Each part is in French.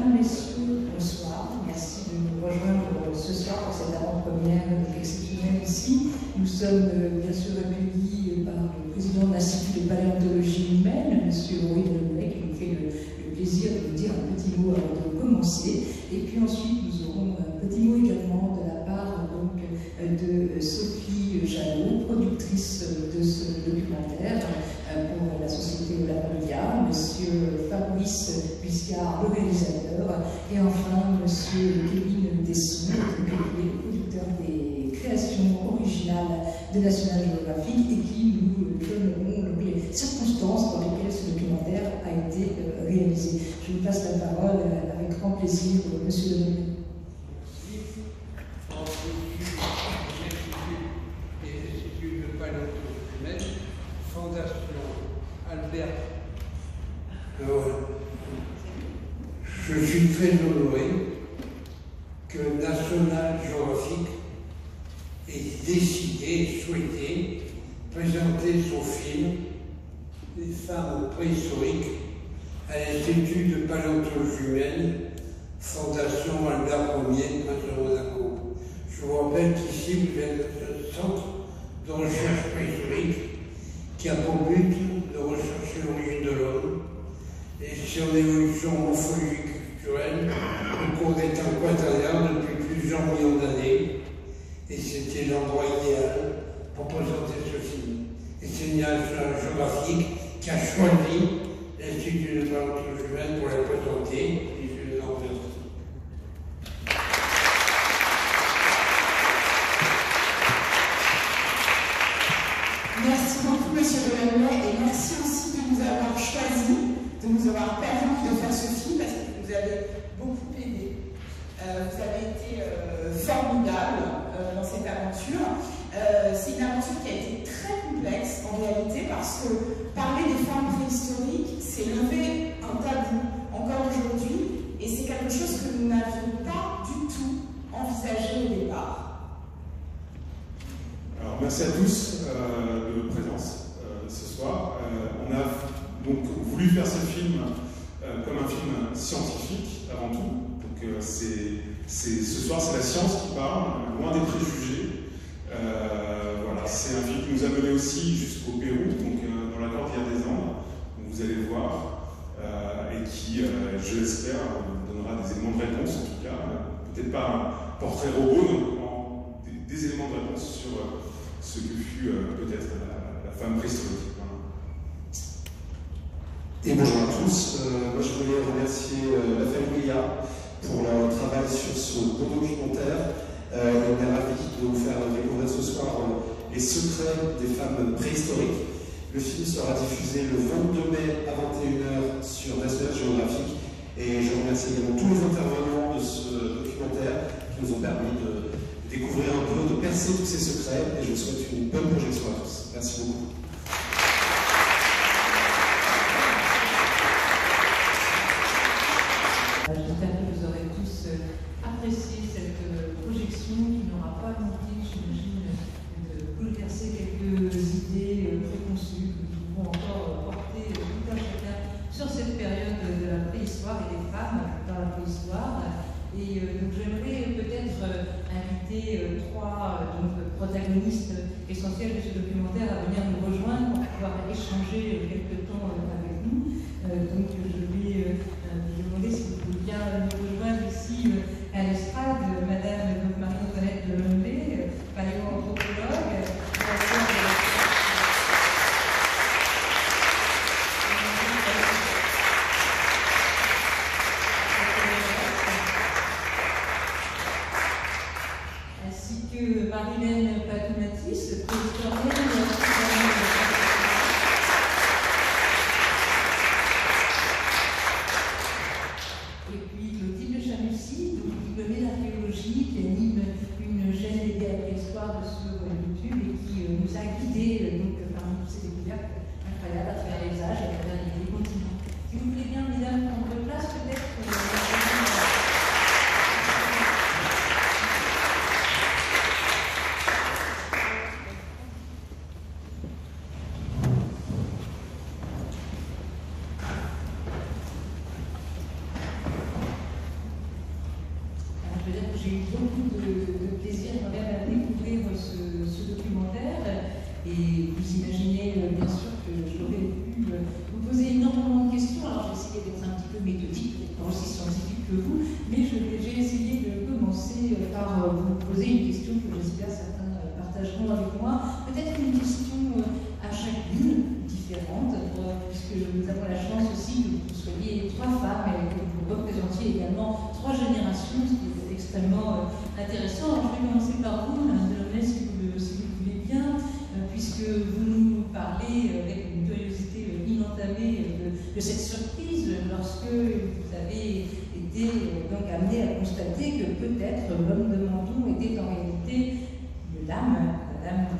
Mesdames, Messieurs, bonsoir. Merci de nous rejoindre ce soir pour cette avant-première exceptionnelle ici. Nous sommes bien sûr accueillis par le président de l'Institut de paléontologie humaine, M. Henri Delonnet, qui nous fait le plaisir de nous dire un petit mot avant de commencer. Et puis ensuite, nous aurons un petit mot également de la part donc, de Sophie Jalot, productrice de ce documentaire pour la Société de la Media, M. Fabrice Biscard, le réalisateur, et enfin M. Kevin Desson, qui est le producteur des créations originales de National Geographic et qui nous donneront les circonstances dans lesquelles ce documentaire a été réalisé. Je vous passe la parole avec grand plaisir, M. Delonnet. Fondation Albert. Alors, je suis très honoré que National Geographic ait décidé, souhaité présenter son film Les femmes préhistoriques à l'Institut de paléontologie humaine, Fondation Albert Ier, Prince de Monaco. Je vous rappelle qu'ici, vous êtes un centre de recherche préhistorique qui a pour but de rechercher l'origine de l'homme et son évolution morphologique et culturelle au cours des temps quaternaires depuis plusieurs millions d'années. Et c'était l'endroit idéal pour présenter ce film. Et c'est National Geographic qui a choisi l'Institut de paléontologie humaine pour la présenter. Et je les en remercie. Merci beaucoup, Monsieur Delonnet, et merci aussi de nous avoir choisi, de nous avoir permis de faire ce film, parce que vous avez beaucoup aidé. Vous avez été formidable dans cette aventure. C'est une aventure qui a été très complexe en réalité, parce que parler des femmes préhistoriques, c'est lever un tabou encore aujourd'hui, et c'est quelque chose que nous n'avions pas du tout envisagé au départ. Alors, merci à tous de votre présence ce soir. On a donc voulu faire ce film comme un film scientifique avant tout. Donc, ce soir, c'est la science qui parle, loin des préjugés. Voilà, c'est un film qui nous a mené aussi jusqu'au Pérou, donc dans la cordillère des Andes, vous allez voir, et qui, je l'espère, donnera des éléments de réponse, en tout cas, peut-être pas un portrait robot, mais des éléments de réponse sur ce que fut peut-être la femme préhistorique. Voilà. Et bonjour à tous. Moi, je voulais remercier la Familia pour leur travail sur ce beau documentaire. On est ravis de vous faire découvrir ce soir les secrets des femmes préhistoriques. Le film sera diffusé le 22 mai à 21 h sur National Geographic. Et je remercie également tous les intervenants de ce documentaire qui nous ont permis de découvrir un peu, de percer tous ces secrets, et je vous souhaite une bonne projection à tous. Merci beaucoup. J'espère que vous aurez tous apprécié cette projection qui n'aura pas manqué, j'imagine, de bouleverser quelques idées préconçues que nous pouvons encore porter tout un chacun sur cette période de la préhistoire et des femmes dans la préhistoire. Et donc j'aimerais peut-être inviter trois protagonistes essentiels de ce documentaire à venir nous rejoindre pour pouvoir échanger quelques temps avec nous. Donc je vais vous demander si vous pouvez bien nous rejoindre ici à l'estrade, Madame Marie-Antoinette Delonnet, paléoanthropologue. Marilène Patoumatis, préhistorienne. Et puis Clotilde Chamussi, diplômée d'archéologie, qui anime une chaîne dédiée à la préhistoire sur YouTube et qui nous a guidés parmi toutes ces découvertes incroyables à travers les âges et à travers les continents. Si vous voulez bien, mesdames, prendre place peut-être. j'ai eu beaucoup de plaisir moi-même à découvrir ce documentaire. Et vous imaginez bien sûr que j'aurais pu vous poser énormément de questions. Alors j'ai essayé d'être un petit peu méthodique, pas aussi scientifique que vous, mais j'ai essayé de commencer par vous poser une question que j'espère certains partageront avec moi. Peut-être une question à chacune différente, puisque nous avons la chance aussi que vous soyez 3 femmes et que vous représentiez également 3 générations, ce qui est extrêmement intéressant. Alors, je vais commencer par vous, Madame Delaunay, si vous le voulez bien, puisque vous nous parlez avec une curiosité inentamée de cette surprise lorsque vous avez été donc amené à constater que peut-être l'homme de Menton était en réalité l'âme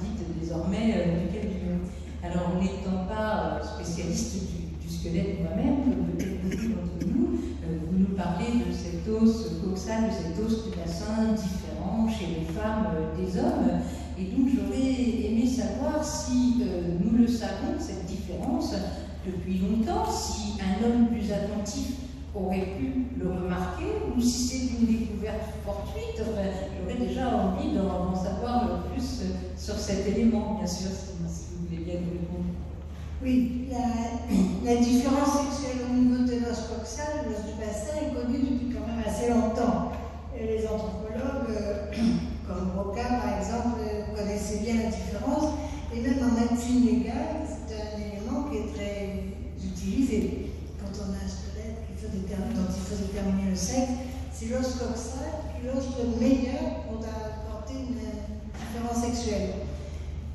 dite désormais du Cavillon. Alors, n'étant pas spécialiste du squelette moi-même, comme peut-être beaucoup d'entre nous, vous nous parlez de cet os coxal, de cet os du bassin différent chez les femmes des hommes. Et donc, j'aurais aimé savoir si nous le savons, cette différence, depuis longtemps, si un homme plus attentif aurait pu le remarquer, ou si c'est une découverte fortuite. J'aurais déjà envie d'en savoir plus sur cet élément, bien sûr, si vous voulez bien nous répondre. Oui, la différence sexuelle au niveau de l'os coxal, l'os du bassin, est connue depuis quand même assez longtemps. Et les anthropologues, comme Broca par exemple, connaissaient bien la différence. Et même en médecine légale, c'est un élément qui est très utilisé. Quand on a un squelette dont il faut déterminer le sexe, c'est l'os coxal qui est l'os le meilleur pour apporter une différence sexuelle.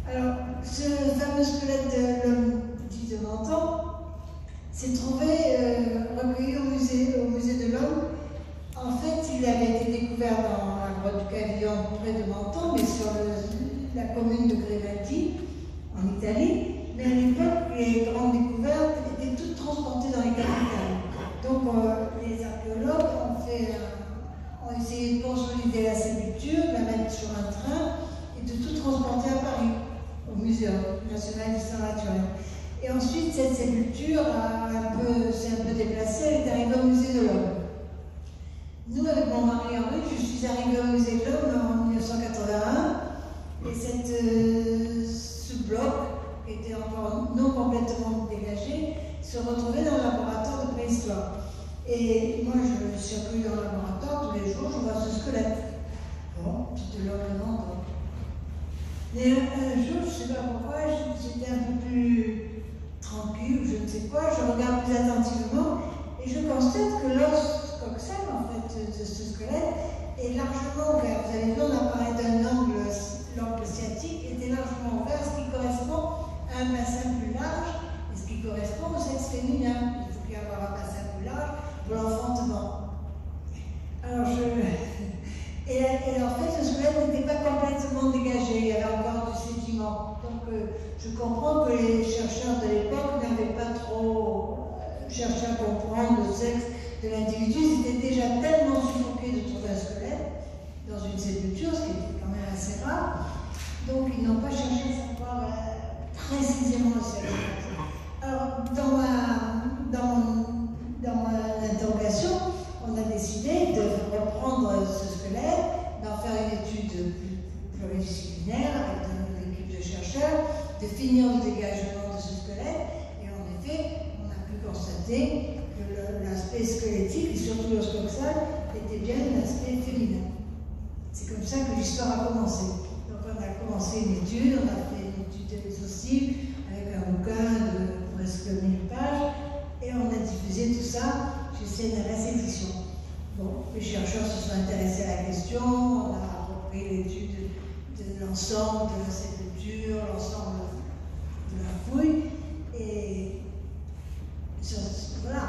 Alors, ce fameux squelette de l'homme dit de Menton s'est trouvé recueilli au musée de l'homme. En fait, il avait été découvert dans la grotte du Cavillon près de Menton, mais sur la commune de Grimaldi, en Italie. Mais à l'époque, les grandes découvertes étaient toutes transportées dans les capitales. Donc, les archéologues ont essayé de consolider la sépulture, de la mettre sur un train et de tout transporter à Paris, au Musée national d'histoire naturelle. Et ensuite, cette sépulture s'est un peu déplacée, elle est arrivée au Musée de l'Homme. Nous, avec mon mari Henri, je suis arrivée au Musée de l'Homme en 1981, et ce bloc, qui était encore non complètement dégagé, se retrouvait dans le laboratoire de préhistoire. Et moi, je circule dans le laboratoire tous les jours, je vois ce squelette. Bon, tout de l'homme de Menton. Mais un jour, je ne sais pas pourquoi, j'étais un peu plus tranquille, ou je ne sais quoi, je regarde plus attentivement, et je constate que l'os coxal, en fait, de ce squelette, est largement ouvert. Vous avez vu, on a parlé d'un angle, l'angle sciatique était largement ouvert, ce qui correspond à un bassin plus large, et ce qui correspond au sexe féminin. Il faut y avoir un bassin plus large pour l'enfantement. Alors, Et en fait, le squelette n'était pas complètement dégagé, il y avait encore du sédiment. Donc, je comprends que les chercheurs de l'époque n'avaient pas trop cherché à comprendre le sexe de l'individu. Ils étaient déjà tellement suffoqués de trouver un squelette dans une sépulture, ce qui était quand même assez rare. Donc, ils n'ont pas cherché à savoir précisément le sexe. Alors, dans mon interrogation, on a décidé de reprendre ce squelette, d'en faire une étude pluridisciplinaire avec une équipe de chercheurs, de finir le dégagement de ce squelette. Et en effet, on a pu constater que l'aspect squelettique, et surtout l'os coxal, était bien un aspect féminin. C'est comme ça que l'histoire a commencé. Donc on a commencé une étude, on a fait une étude exhaustive avec un bouquin de presque 1000 pages, et on a diffusé tout ça chez CNRS Éditions. Bon, les chercheurs se sont intéressés à la question, on a repris l'étude de l'ensemble de la sépulture, l'ensemble de la fouille, et voilà,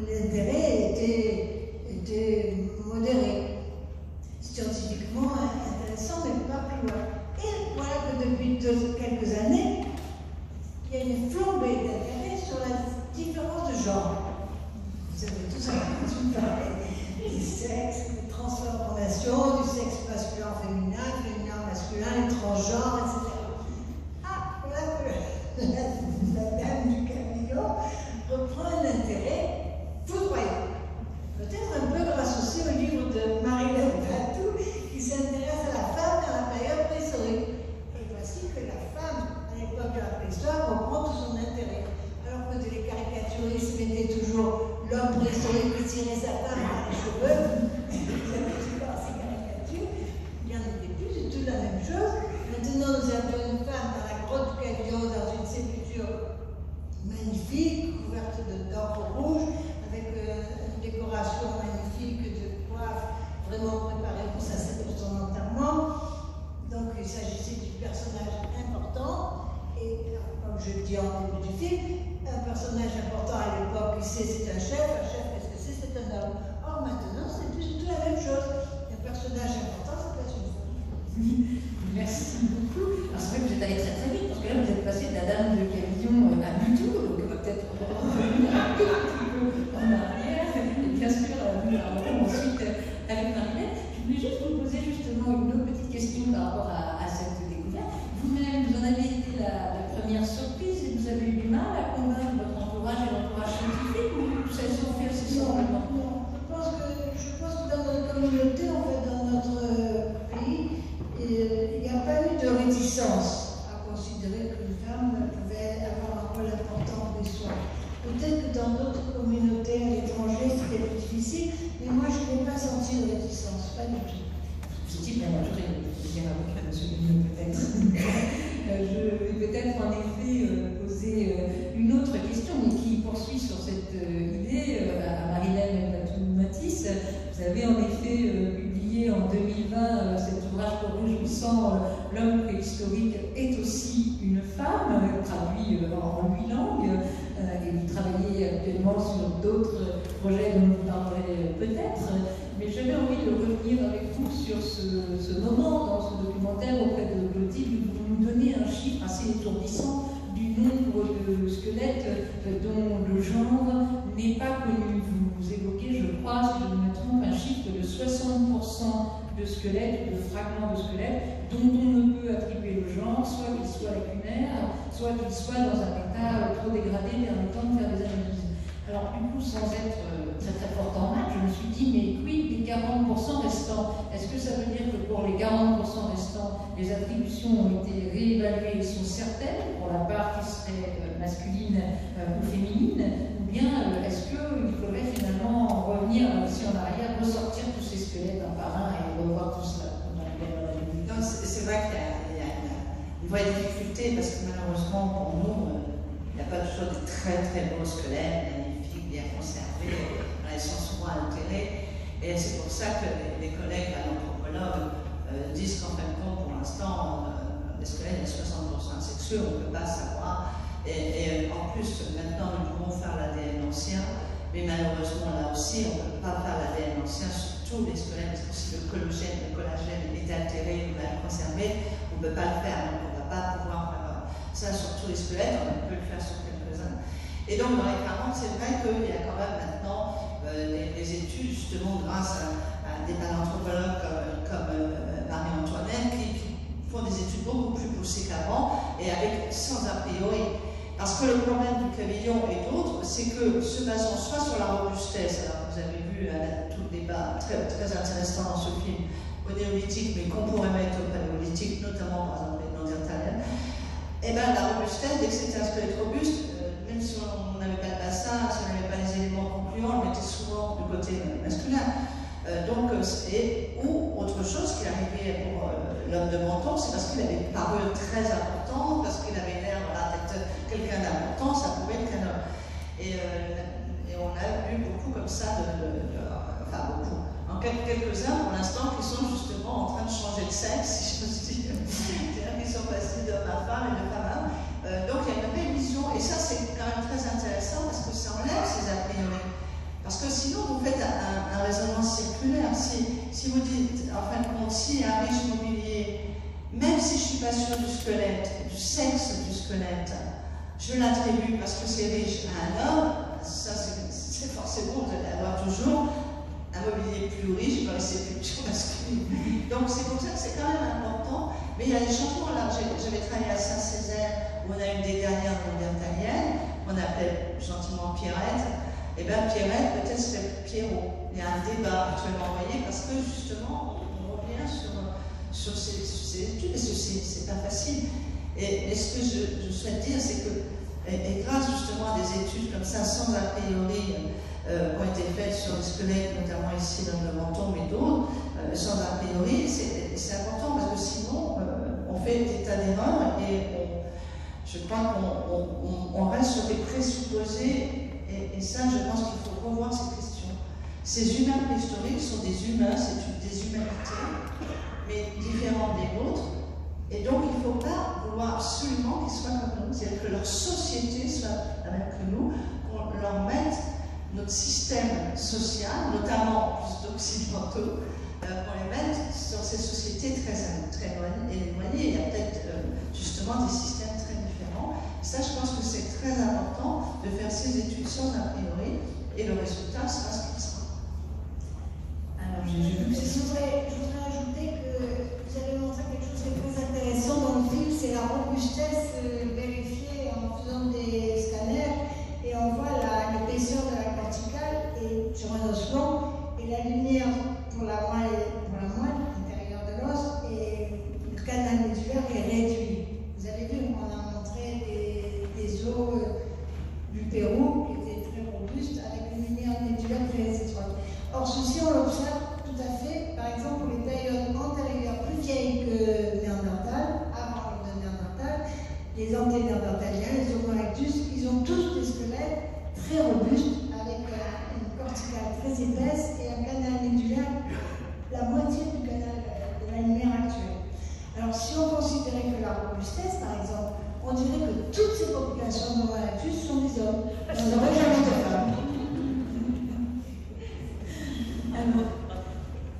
l'intérêt était modéré, scientifiquement intéressant, mais pas plus loin. Et voilà que depuis quelques années, il y a une flambée d'intérêt sur la différence de genre. Vous avez tous entendu parler du sexe, des transformations, du sexe masculin féminin, féminin masculin, les transgenres, etc. Ah, voilà que la dame du Cavillon reprend un intérêt foudroyant. Peut-être un peu grâce aussi au livre de Marie-Hélène Fatou, certains par les cheveux, vous avez toujours ces caricatures, il n'y en était plus du tout la même chose. Maintenant, nous avions une femme dans la grotte du Cavillon, dans une sépulture magnifique, couverte d'encre rouge, avec une décoration magnifique de coiffe vraiment préparée pour son enterrement. Donc il s'agissait du personnage important, et comme je le dis en début du film, un personnage important à l'époque, c'est un chef, qu'est-ce que c'est un homme. Or maintenant, c'est plus du tout la même chose. Un personnage important, ça peut être une femme. Merci beaucoup. Alors c'est vrai que vous êtes allé très très vite, parce que là vous êtes passé de la dame de Cavillon à Butou, donc on va peut-être revenir un tout petit peu en arrière, et bien sûr nous allons ensuite avec Marilène. Je voulais juste vous poser justement une autre petite question par rapport à cette découverte. Vous-même, vous en avez été la première surprise et vous avez eu du mal à convaincre votre entourage et l'entourage scientifique, ou ça s'est fait assez simplement? Non, je pense que dans notre communauté, en fait, dans notre pays, il n'y a pas eu de réticence à considérer qu'une femme pouvait avoir un rôle important dans les soins. Peut-être que dans d'autres communautés à l'étranger, c'était plus difficile, mais moi, je n'ai pas senti de réticence, pas du tout. Positif, mais moi, je vais dire avec M. Guillaume, peut-être. Je vais peut-être en effet poser une autre question, mais qui poursuit sur cette idée à Marilène Batou-Matisse. Vous avez en effet publié en 2020 cet ouvrage réjouissant L'homme préhistorique est aussi une femme, traduit en 8 langues, et vous travaillez actuellement sur d'autres projets dont vous parlerez peut-être. Mais j'avais envie de revenir avec vous sur ce moment dans ce documentaire auprès de Clotilde, où vous nous donnez un chiffre assez étourdissant du nombre de squelettes dont le genre n'est pas connu. Vous évoquez, je crois, si je ne me trompe, un chiffre de 60% de squelettes, de fragments de squelettes, dont on ne peut attribuer le genre, soit qu'ils soient lacunaires, soit qu'ils soient dans un état trop dégradé permettant de faire des analyses. Alors du coup, sans être très fort en maths, je me suis dit, mais quid des 40% restants? Est-ce que ça veut dire que pour les 40% restants, les attributions ont été réévaluées et sont certaines, pour la part qui serait masculine ou féminine, ou bien est-ce qu'il faudrait finalement revenir aussi en arrière, ressortir tous ces squelettes un par un et revoir tout cela? Non, c'est vrai qu'il y a une vraie difficulté, parce que malheureusement pour nous, il n'y a pas toujours de très beaux squelettes, magnifiques, bien conservés, ils sont souvent altérés, et c'est pour ça que les collègues anthropologues disent qu'en fin de compte, pour l'instant, les squelettes, il y a 60% sexuels, on ne peut pas savoir, et en plus, maintenant, nous pouvons faire l'ADN ancien, mais malheureusement, là aussi, on ne peut pas faire l'ADN ancien sur tous les squelettes, parce que si le collagène est altéré ou mal conservé, on ne peut pas le faire, donc on ne va pas pouvoir faire ça sur tous les squelettes, on peut le faire sur quelques-uns. Et donc dans les 40, c'est vrai qu'il y a quand même maintenant des études, justement grâce à des paléanthropologues comme Marie-Antoinette, qui font des études beaucoup plus poussées qu'avant, et sans a priori. Parce que le problème du Cavillon et d'autres, c'est que se basant soit sur la robustesse, alors vous avez vu tout le débat très intéressant dans ce film, au néolithique, mais qu'on pourrait mettre au paléolithique, notamment par exemple les Néandertaliens, et bien la robustesse, dès que c'était un squelette robuste, même si on n'avait pas de bassin, si on n'avait pas les éléments concluants, on mettait souvent du côté masculin. Ou autre chose qui arrivait pour l'homme de Menton, c'est parce qu'il avait une parure très importante, parce qu'il avait l'air d'être quelqu'un d'important, ça pouvait être qu'un homme. Et on a vu beaucoup comme ça, enfin beaucoup, en quelques-uns pour l'instant qui sont justement en train de changer de sexe, si je peux dire. C'est-à-dire qu'ils sont passés d'homme à femme et de femme à homme. Donc il y a une vraie vision, et ça c'est quand même très intéressant parce que ça enlève ces a priori. Parce que sinon, vous faites un raisonnement circulaire. Si vous dites, en fin de compte, si un riche mobilier, même si je ne suis pas sûre du squelette, du sexe du squelette, je l'attribue parce que c'est riche à un homme, ça c'est forcément, vous allez avoir toujours un mobilier plus riche dans les sépultures masculines. Donc c'est pour ça que c'est quand même important. Mais il y a des changements là. J'avais travaillé à Saint-Césaire, où on a une des dernières néandertaliennes, qu'on appelait gentiment Pierrette. Et bien Pierrette, peut-être serait Pierrot. Il y a un débat actuellement envoyé parce que justement, on revient sur ces études, et c'est pas facile. Et ce que je souhaite dire, c'est que Et grâce justement à des études comme ça, sans a priori, qui ont été faites sur les squelettes, notamment ici dans le menton, mais d'autres, sans a priori, c'est important parce que sinon, on fait des tas d'erreurs et je crois qu'on reste sur des présupposés et ça, je pense qu'il faut revoir ces questions. Ces humains préhistoriques sont des humains, c'est des humanités, mais différentes des vôtres. Et donc, il ne faut pas vouloir absolument qu'ils soient comme nous, c'est-à-dire que leur société soit la même que nous, qu'on leur mette notre système social, notamment plus d'occidentaux, qu'on les mette sur ces sociétés très éloignées. Il y a peut-être justement des systèmes très différents. Ça, je pense que c'est très important de faire ces études sans a priori, et le résultat sera ce qu'il sera. Alors, je voudrais ajouter que vous avez montré quelque chose de très intéressant dans le film, c'est la robustesse vérifiée en faisant des scanners, et on voit l'épaisseur de la corticale et sur un ossement, et la lumière pour la moelle intérieure de l'os, et le canal médulaire est réduit. Vous avez vu, on a montré des os du Pérou qui étaient très robustes avec une lumière médulaire très étroite. Or, ceci, on l'observe tout à fait, par exemple, pour les périodes antérieures plus vieilles que Néandertal, avant le Néandertal, les anténéandertaliens, les Homo erectus, ils ont tous des squelettes très robustes, avec une corticale très épaisse et un canal médulaire, la moitié du canal de la lumière actuelle. Alors, si on considérait que la robustesse, par exemple, on dirait que toutes ces populations d'Homo erectus sont des hommes. On n'aurait jamais de femmes.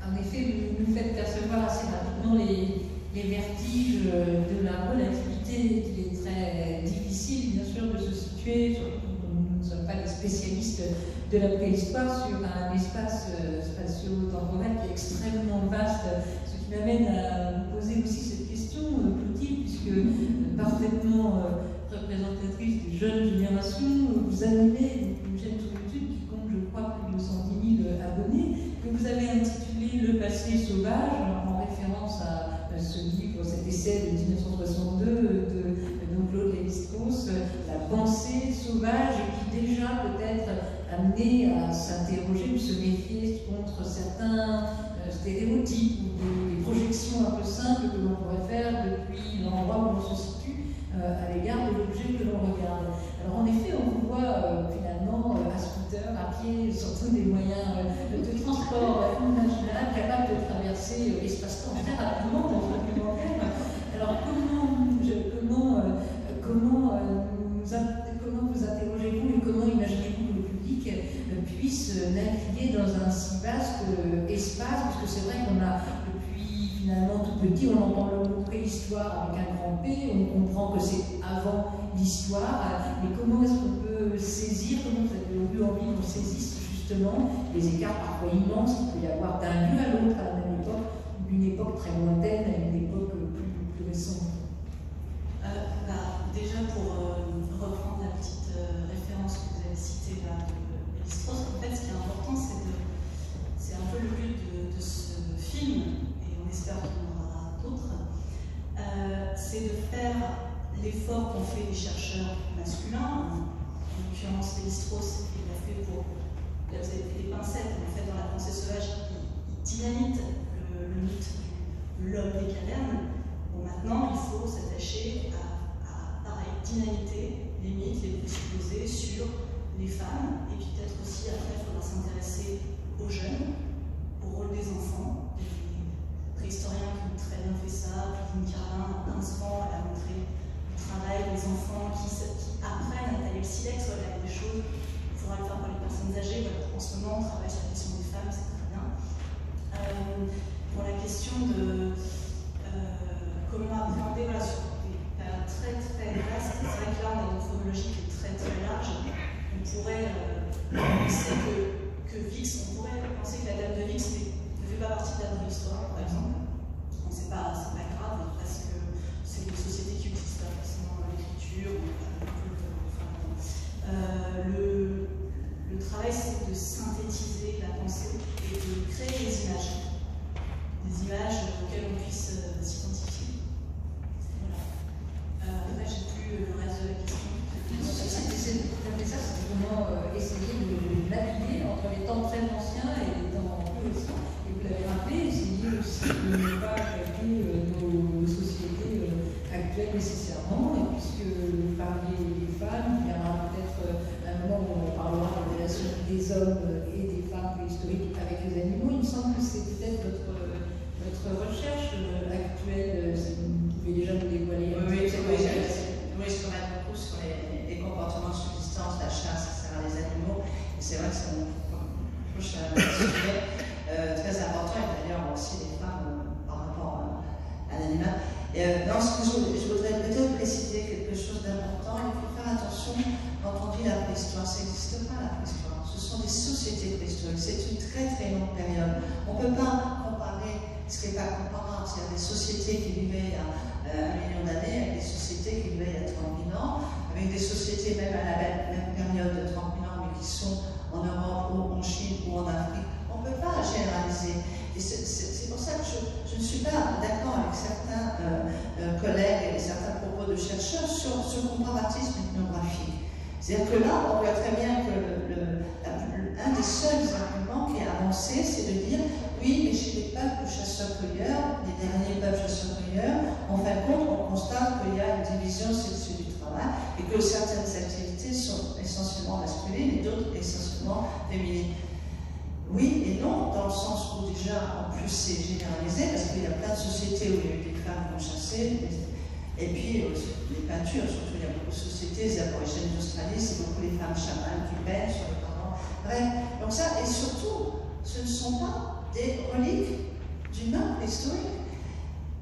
En effet, vous nous faites percevoir assez rapidement les vertiges de la relativité, qu'il est très difficile, bien sûr, de se situer, surtout quand nous ne sommes pas des spécialistes de la préhistoire, sur un espace spatio-temporel qui est extrêmement vaste, ce qui m'amène à vous poser aussi cette question, Clotilde, puisque parfaitement représentatrice des jeunes générations, vous animez une chaîne sur YouTube qui compte, je crois, plus de 110 000 abonnés, que vous avez intitulé Le passé sauvage, en référence à ce livre, cet essai de 1962 de Claude Lévi-Strauss, La pensée sauvage, qui déjà peut-être amené à s'interroger ou se méfier contre certains stéréotypes ou des projections un peu simples que l'on pourrait faire depuis l'endroit où l'on se situe à l'égard de l'objet que l'on regarde. Alors en effet, on vous voit finalement à scooter, à pied, surtout des moyens de transport imaginables, capables de traverser l'espace-temps très rapidement dans un documentaire. Alors comment vous interrogez-vous et comment imaginez-vous que le public puisse naviguer dans un si vaste espace, parce que c'est vrai qu'on a depuis finalement tout petit, on entend le mot préhistoire avec un grand P, on comprend que c'est avant l'histoire, mais comment est-ce qu'on peut saisir, comment vous avez eu envie qu'on saisisse justement les écarts parfois immenses qu'il peut y avoir d'un lieu à l'autre à la même époque, d'une époque très lointaine à une époque plus récente? Déjà pour reprendre la petite référence que vous avez citée là de Lévi-Strauss, en fait ce qui est important c'est un peu le but de ce film, et on espère qu'il y en aura d'autres, c'est de faire l'effort qu'ont fait les chercheurs masculins, en l'occurrence Lévi-Strauss, il l'a fait pour, là vous avez fait des pincettes, en fait dans la pensée sauvage, il dynamite le mythe de l'homme des cavernes. Bon, maintenant il faut s'attacher à dynamiter les mythes, les présupposés sur les femmes, et puis peut-être aussi après il faudra s'intéresser aux jeunes, au rôle des enfants. Les préhistoriens qui ont très bien fait ça, Pauline Carlin, à 15 ans, elle a montré le travail des enfants qui apprennent à tailler le silex, voilà, il y a des choses, il faudra le faire pour les personnes âgées. Voilà, en ce moment on travaille sur la question des femmes, c'est très bien. Pour la question de comment appréhender, voilà, sur très très vaste. C'est vrai que là on a une chronologie qui est très très large. On pourrait penser que Vix, on pourrait penser que la dame de Vix ne fait pas partie de la préhistoire, par exemple. Bon, c'est pas grave parce que c'est des sociétés qui n'utilisent pas forcément l'écriture. Le travail c'est de synthétiser la pensée et de créer des images. Des images semble que c'est peut-être votre recherche actuelle, si vous pouvez déjà nous dévoiler. Oui, je travaille beaucoup sur les comportements de subsistance, la chasse, etc., les animaux. Et c'est vrai que c'est un sujet très important, et d'ailleurs aussi les femmes par rapport à l'animal. Non, ce que je voudrais peut-être préciser quelque chose d'important. Il faut faire attention quand on dit la préhistoire. Ça n'existe pas la préhistoire. Ce sont des sociétés préhistoriques. C'est une très très longue période. On ne peut pas comparer ce qui n'est pas comparable. Il y a des sociétés qui vivaient il y a 1 million d'années avec des sociétés qui vivaient il y a 30 000 ans, avec des sociétés même à la même période de 30 000 ans, mais qui sont en Europe ou en Chine ou en Afrique. On ne peut pas généraliser. Et c'est pour ça que je ne suis pas d'accord avec certains collègues et certains propos de chercheurs sur ce comparatisme ethnographique. C'est-à-dire que là, on voit très bien que un des seuls arguments qui est avancé, c'est de dire oui, mais chez les peuples chasseurs-cueilleurs, les derniers peuples chasseurs-cueilleurs, en fin de compte, on constate qu'il y a une division sexuelle du travail et que certaines activités sont essentiellement masculines et d'autres essentiellement féminines. Oui et non, dans le sens où déjà, en plus, c'est généralisé, parce qu'il y a plein de sociétés où il y a eu des femmes qui ont chassé, et puis les peintures, surtout, il y a beaucoup de sociétés, les aborigènes d'Australie, c'est beaucoup les femmes chamanes qui peignent sur les parents. Bref, donc ça, et surtout, ce ne sont pas des reliques d'humains préhistoriques.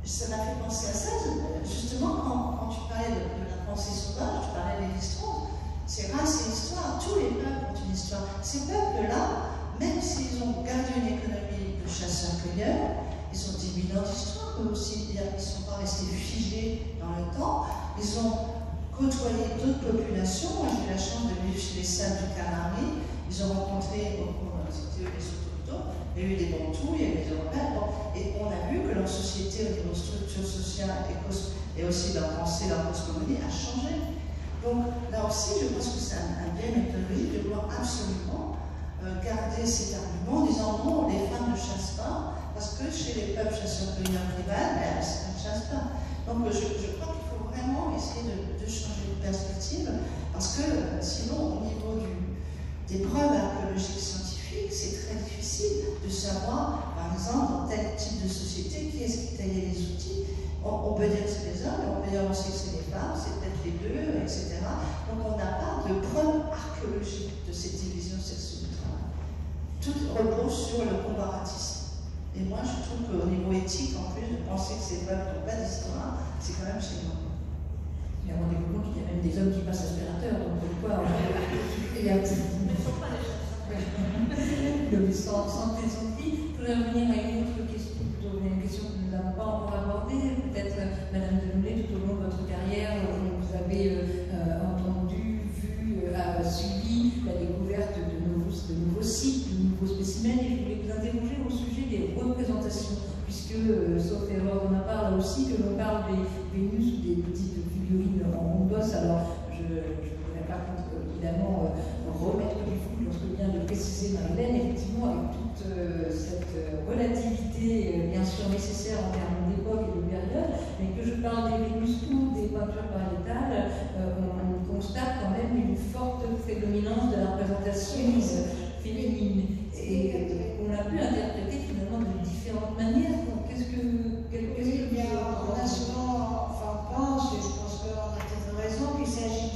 Ça m'a fait penser à ça, justement, quand tu parlais de la pensée sauvage, tu parlais des histoires, c'est race et histoire, tous les peuples ont une histoire. Ces peuples-là, même s'ils ont gardé une économie de chasseurs-cueilleurs, ils ont 10 000 ans d'histoire, eux aussi, ils ne sont pas restés figés dans le temps, ils ont côtoyé d'autres populations. Moi, j'ai eu la chance de vivre chez les Sables du Canari, ils ont rencontré, c'était eux les autochtones, il y a eu des Bantous, il y a eu des Européens, et on a vu que leur société au niveau structure sociale et aussi leur pensée, leur cosmogonie a changé. Donc là aussi, je pense que c'est un biais méthodologique de vouloir absolument garder cet argument en disant non, les femmes ne chassent pas, parce que chez les peuples chasseurs-cueilleurs tribales, elles ne chassent pas. Donc je crois qu'il faut vraiment essayer de changer de perspective, parce que sinon, au niveau des preuves archéologiques scientifiques, c'est très difficile de savoir, par exemple, dans tel type de société, qui est-ce qui taillait les outils. On peut dire que c'est les hommes, mais on peut dire aussi que c'est les femmes, c'est peut-être les deux, etc. Donc on n'a pas de preuves archéologiques de cette division sexuelle du travail. Tout repose sur le comparatisme. Et moi, je trouve qu'au niveau éthique, en plus, de penser que ces peuples n'ont pas d'histoire, c'est quand même chez nous. Mais on découvre qu'il y a même des hommes qui passent aspirateur, donc pourquoi il y a sans plaisanterie. Je voudrais revenir à une autre question, plutôt une question que nous n'avons pas encore abordée. Peut-être, Madame Delaunay, tout au long de votre carrière, vous avez entendu, vu, suivi la découverte de nouveaux sites, de nouveaux spécimens, et je voulais vous interroger au sujet des représentations, puisque, sauf erreur, on en parle aussi, que l'on parle des Vénus ou des petites figurines en bosse. Alors, je ne voudrais pas évidemment remettre du fou lorsque vient de préciser Marie-Hélène, effectivement, avec toute cette relativité, bien sûr, nécessaire en termes d'époque et de période, mais que je parle des Vénus ou des peintures pariétales, on constate quand même une forte prédominance de la représentation féminine. Et on a pu interpréter finalement de différentes manières. Qu'est-ce que on a souvent, enfin, on pense, et je pense qu'on a peut-être raison, qu'il s'agit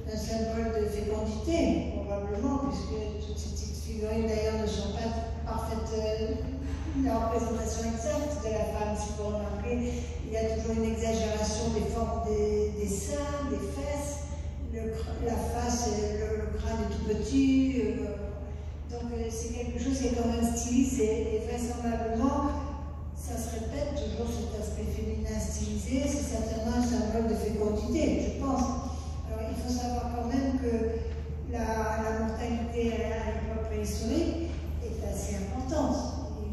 d'un symbole de fécondité, probablement, puisque toutes ces petites figurines d'ailleurs ne sont pas parfaites, la représentation exacte de la femme. Si vous remarquez, il y a toujours une exagération des formes des seins, des fesses, la face, le crâne est tout petit. Donc c'est quelque chose qui est quand même stylisé, et vraisemblablement, ça se répète toujours cet aspect féminin stylisé, c'est certainement un symbole de fécondité, je pense. Alors il faut savoir quand même que la mortalité à l'époque préhistorique est assez importante.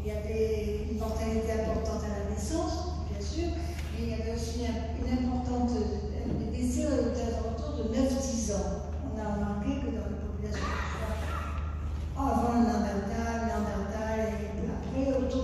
Il y avait une mortalité importante à la naissance, bien sûr, mais il y avait aussi une importante décès autour de 9-10 ans. On a remarqué que dans les populations avant le Néandertal, et après, autour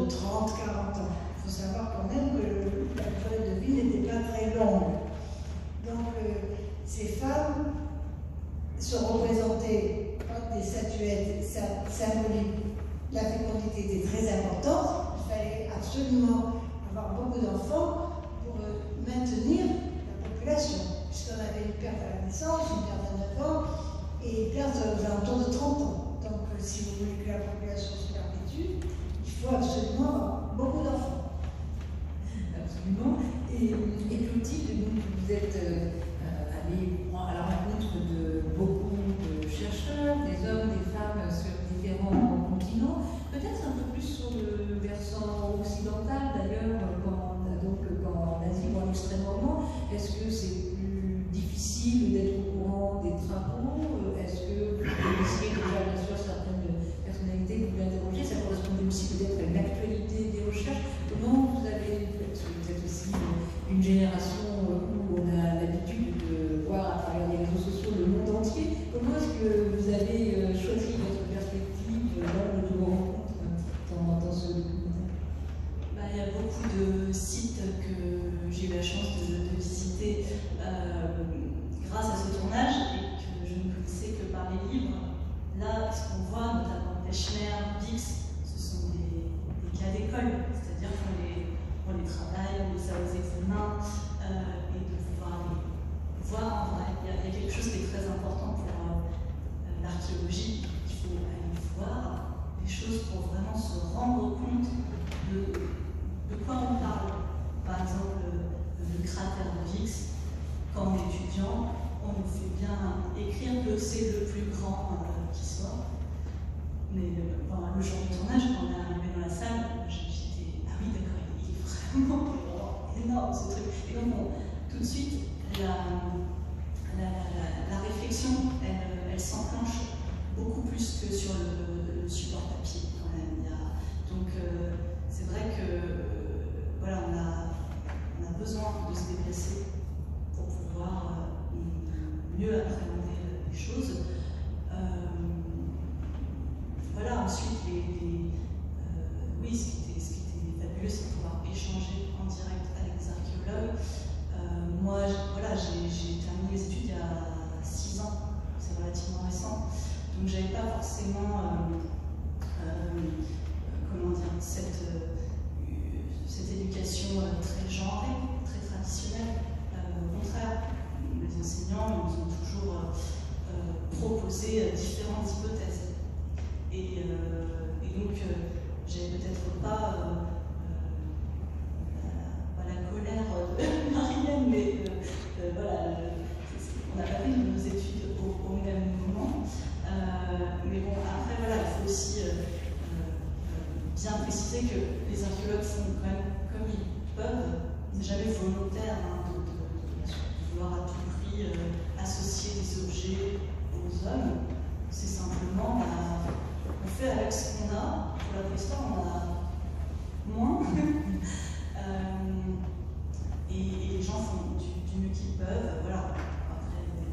de 30-40 ans. Il faut savoir quand même que la durée de vie n'était pas très longue. Donc ces femmes sont représentées par des statuettes symboliques. La fécondité était très importante. Il fallait absolument avoir beaucoup d'enfants pour maintenir la population. Puisqu'on avait une perte à la naissance, une perte à 9 ans et une perte aux alentours de 30 ans. Donc si vous voulez que la population se perpétue, il faut absolument avoir beaucoup d'enfants. Absolument. Et Clotilde, donc, vous êtes allée à la rencontre de beaucoup de chercheurs, des hommes, des femmes sur différents continents, peut-être un peu plus sur le versant occidental d'ailleurs, qu'en Asie ou en Extrême-Orient. Est-ce que c'est plus difficile d'être au courant des travaux? Est-ce que vous connaissiez déjà bien sûr certaines personnalités que vous voulez interroger? Ça correspondait aussi peut-être à une actualité des recherches. Comment vous avez, parce que vous êtes aussi une génération où on a l'habitude de voir à travers les réseaux sociaux le monde entier, comment est-ce que vous avez choisi votre perspective lors de vos rencontres dans ce documentaire? Il y a beaucoup de sites que j'ai eu la chance de visiter grâce à ce tournage et que je ne connaissais que par les livres. Là, ce qu'on voit, notamment Pechner, Vix, ce sont des cas d'école, c'est-à-dire qu'on les travaille, on les a aux examens et de pouvoir les voir en vrai. Il y a quelque chose qui est très important pour l'archéologie. Il faut aller voir les choses pour vraiment se rendre compte de quoi on parle. Par exemple, le cratère de Vix, quand on est étudiant, on nous fait bien écrire que c'est le plus grand qui soit. Mais le jour du tournage, quand on est arrivé dans la salle, j'étais ah oui, d'accord, il est vraiment énorme ce truc. Et donc, tout de suite, la réflexion, elle s'enclenche beaucoup plus que sur le support papier quand même. Donc, c'est vrai que voilà, on a besoin de se déplacer pour pouvoir mieux appréhender les choses. Voilà, ensuite, oui, ce qui était fabuleux, c'est de pouvoir échanger en direct avec des archéologues. Moi, voilà, j'ai terminé les études il y a 6 ans, c'est relativement récent, donc j'avais pas forcément, comment dire, cette éducation très genrée, très traditionnelle. Au contraire, les enseignants nous ont toujours proposé différentes hypothèses. Et donc, j'avais peut-être pas la colère de Marie-Hélène, mais voilà, on n'a pas fait nos études au même moment. Mais bon, après, voilà, il faut aussi bien préciser que les archéologues font quand même comme ils peuvent, c'est jamais volontaire de vouloir à tout prix associer des objets aux hommes. C'est simplement, on fait avec ce qu'on a. Pour la préhistoire, on en a moins. Et les gens font du mieux qu'ils peuvent. Voilà.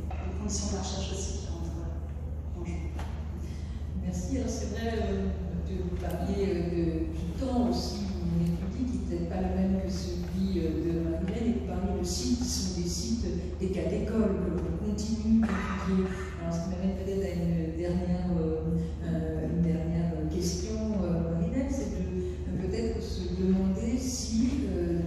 Après, les conditions de la recherche aussi qui entrent en jeu. Merci. Alors, c'est vrai que vous parliez du temps aussi, mon étude qui n'était pas le même que celui de Marie-Hélène, et vous parliez de sites qui sont des sites, des cas d'école que l'on continue d'étudier. Alors, ce qui m'amène peut-être à une dernière question, Marie-Hélène, c'est de peut-être se demander si,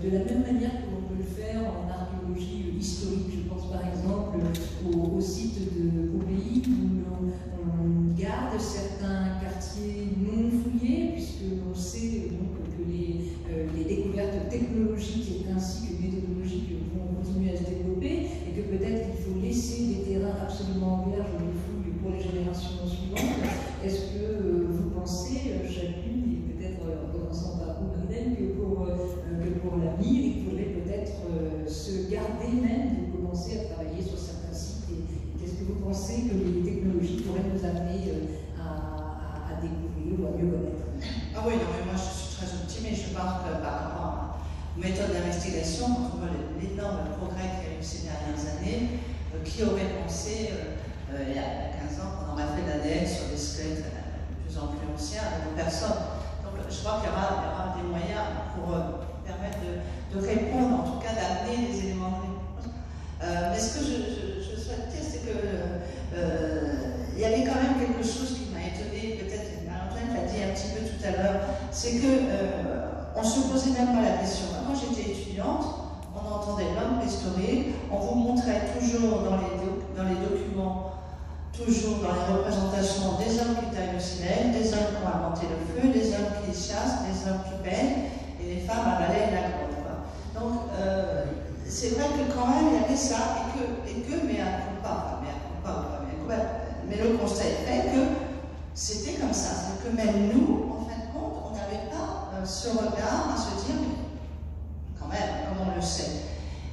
de la même manière que l'on peut le faire en archéologie historique, je pense par exemple au site de Obéi, où on garde certains quartiers non fouillés, puisque l'on sait donc que les découvertes technologiques et ainsi que méthodologiques vont continuer à se développer, et que peut-être il faut laisser des terrains absolument vierges de fouilles pour les générations suivantes. Est-ce que vous pensez, chacune, et peut-être en commençant par vous, Marie-Hélène, que pour l'avenir, il faudrait peut-être se garder même de commencer à travailler sur certains sites, et qu'est-ce que vous pensez que les technologies pourraient nous amener à découvrir ou à mieux connaître? Ah oui, non, mais moi je suis très optimiste. Je pense que par rapport aux méthodes d'investigation, quand on voit l'énorme progrès qu'il y a eu ces dernières années, qui aurait pensé il y a 15 ans qu'on aurait fait l'ADN sur des squelettes de plus en plus anciens, personne. Donc je crois qu'il y aura des moyens pour permettre de répondre, en tout cas d'amener des éléments de réponse. Mais ce que je souhaite dire, c'est que il y avait quand même quelque chose qui m'a étonnée, peut-être Marie-Antoine l'a dit un petit peu tout à l'heure, c'est que on se posait même pas la question. Quand j'étais étudiante, on entendait l'homme préhistorique, on vous montrait toujours dans les documents, toujours dans les représentations, des hommes qui taillent le silex, des hommes qui ont inventé le feu, des hommes qui chassent, des hommes qui peignent, et les femmes avalaient la grotte. Donc, c'est vrai que quand même, il y avait ça, mais le constat est fait que c'était comme ça. C'est que même nous, en fin de compte, on n'avait pas ce regard à se dire, mais quand même, comme on le sait.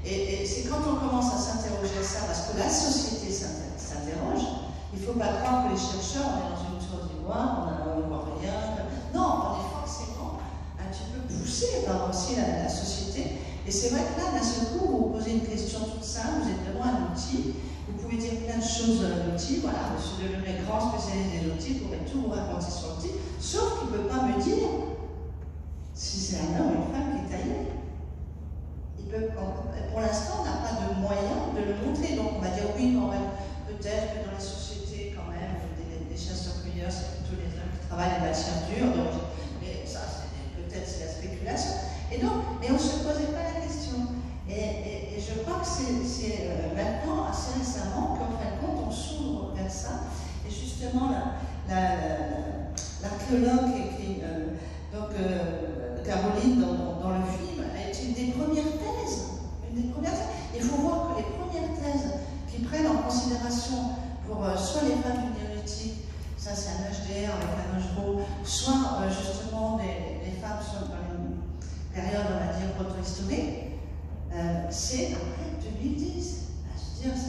Et c'est quand on commence à s'interroger à ça, parce que la société s'interroge, il ne faut pas croire que les chercheurs, on est dans une tour d'ivoire, on ne voit rien. Non, on est forcément un petit peu poussé par aussi la société. Et c'est vrai que là, d'un seul coup, vous posez une question toute simple, vous êtes devant un outil, vous pouvez dire plein de choses dans l'outil, voilà, M. Delemay, grand spécialiste des outils, pourrait tout vous raconter sur l'outil, sauf qu'il ne peut pas me dire si c'est un homme ou une femme qui est taillé. Pour l'instant, on n'a pas de moyen de le montrer, donc on va dire oui, peut-être que dans les sociétés, quand même, des chasseurs-cueilleurs, c'est plutôt les hommes qui travaillent les matières dures, donc, mais ça, peut-être c'est la spéculation. Et donc, on ne se posait pas la question. Et je crois que c'est maintenant, assez récemment, qu'en fin de compte, on s'ouvre vers ça. Et justement, l'archéologue Caroline, dans le film, est une des premières thèses. Il faut voir que les premières thèses qui prennent en considération pour soit les femmes du néolithique, ça c'est un HDR avec un Ojbo, soit justement les femmes dans une période, on va dire, proto-historique, c'est après 2010. Je veux dire,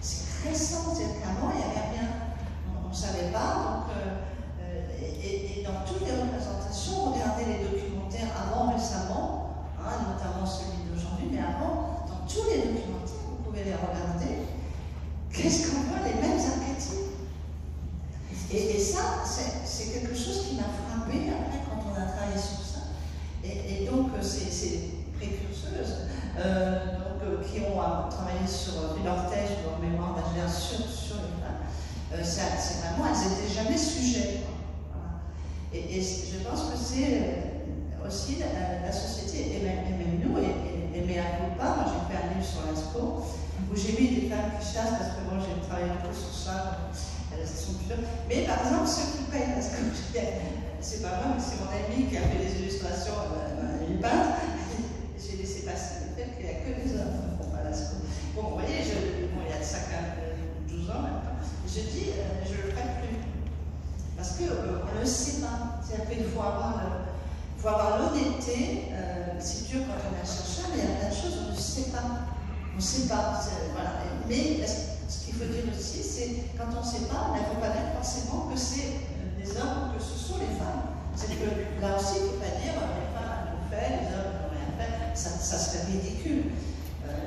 c'est récent, c'est qu'avant, il n'y avait rien. On ne savait pas, donc, et dans toutes les représentations, regardez les documentaires avant récemment, notamment celui d'aujourd'hui, mais avant, dans tous les documentaires, vous pouvez les regarder, qu'est-ce qu'on voit? Les mêmes archétypes. Et ça, c'est quelque chose qui m'a frappé après quand on a travaillé sur ça. Et donc, ces précurseuses qui ont travaillé sur leur thèse ou leur mémoire d'ingénieur sur les femmes, c'est vraiment, elles n'étaient jamais sujets. Voilà. Et je pense que c'est aussi la société, et même nous, et mes pas, moi j'ai fait un livre sur l'ASPO, où j'ai mis des femmes qui chassent, parce que moi j'ai travaillé un peu sur ça, elles sont plus dures. Mais par exemple, ceux qui payent, parce que c'est pas moi, mais c'est mon ami qui a fait des illustrations, il peint, j'ai laissé passer le fait qu'il n'y a que des hommes qui ne font pas l'ASPO. Bon, vous voyez, il y a de ça 12 ans maintenant, je dis, je ne le ferai plus. Parce qu'on ne le sait pas. C'est-à-dire qu'il faut avoir l'honnêteté, c'est dur quand on est un chercheur, mais il y a plein de choses, on ne sait pas. On ne sait pas. Voilà. Mais ce qu'il faut dire aussi, c'est quand on ne sait pas, il ne faut pas dire forcément que c'est des hommes ou que ce sont les femmes. C'est que là aussi, il ne faut pas dire les femmes l'ont fait, les hommes n'ont rien fait, ça serait ridicule.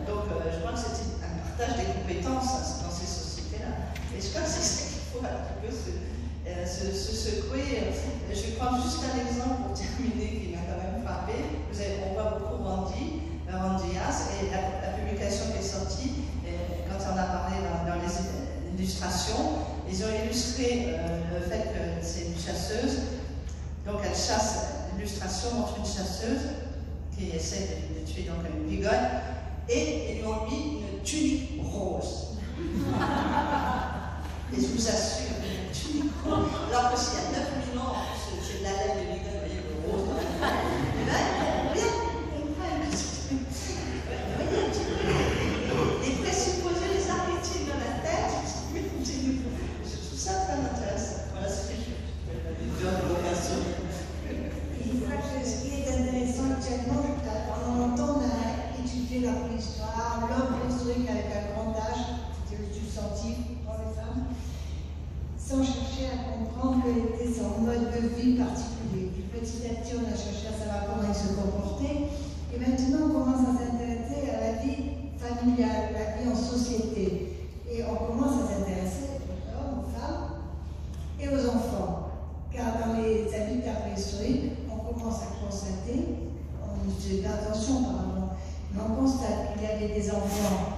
Donc je crois que c'était un partage des compétences dans ces sociétés-là. Et je crois que c'est ça qu'il faut un petit peu se secouer. Je prends juste un exemple pour terminer qui m'a quand même frappé. On voit beaucoup Randias, et la publication qui est sortie, quand on a parlé dans les illustrations, ils ont illustré le fait que c'est une chasseuse. Donc elle chasse, l'illustration montre une chasseuse qui essaie de tuer donc une bigogne, et ils lui ont mis une tunique rose. Et je vous assure, une tunique rose. Alors que s'il y a 9000 ans, c'est de la laine de bigogne, vous voyez, le rose. Et là, les présupposés, les archétypes dans la tête, je trouve ça très intéressant. Voilà ce que je je crois que ce qui est intéressant actuellement, pendant longtemps, on a étudié la préhistoire, l'homme préhistorique avec un grand âge, c'était le substantif pour les femmes, sans chercher à comprendre quel était son mode de vie particulier. Puis petit à petit, on a cherché à savoir comment il se comportait, et maintenant, on commence à s'intéresser à la vie familiale, la vie en société. Et on commence à s'intéresser aux hommes, aux femmes et aux enfants. Car dans les habitats préhistoriques, on faisait pas attention apparemment. Mais on constate qu'il y avait des enfants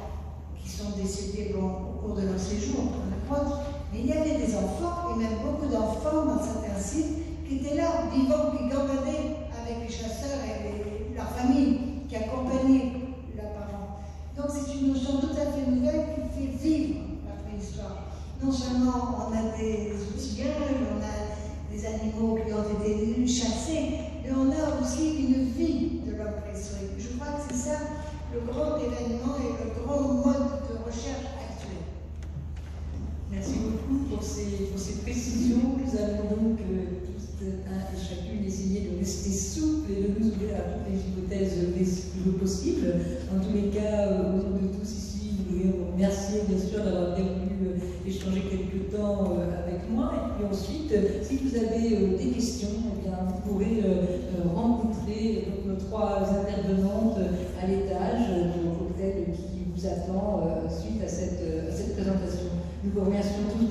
qui sont décédés au cours de leur séjour, on le croit, mais il y avait des enfants, et même beaucoup d'enfants dans certains sites, qui étaient là, vivants, qui gambadaient avec les chasseurs et leur famille, qui accompagnaient leurs parents. Donc c'est une notion tout à fait nouvelle qui fait vivre la préhistoire. Non seulement on a des outillages, on a des animaux qui ont été chassés, mais on a aussi une vie de l'homme préhistorique. Je crois que c'est ça le grand événement et le grand mode de recherche actuel. Merci beaucoup pour ces précisions. Nous allons donc tous un et chacune essayer de rester souple et de nous ouvrir à toutes les hypothèses les possibles. En tous les cas, au nom de tous ici, nous voulons vous remercier bien sûr d'avoir bien voulu échanger quelques temps avec moi. Et puis ensuite, si vous avez des questions, eh bien, vous pourrez rencontrer nos trois intervenantes à l'étage au cocktail qui vous attend suite à cette présentation. Nous vous remercions tous.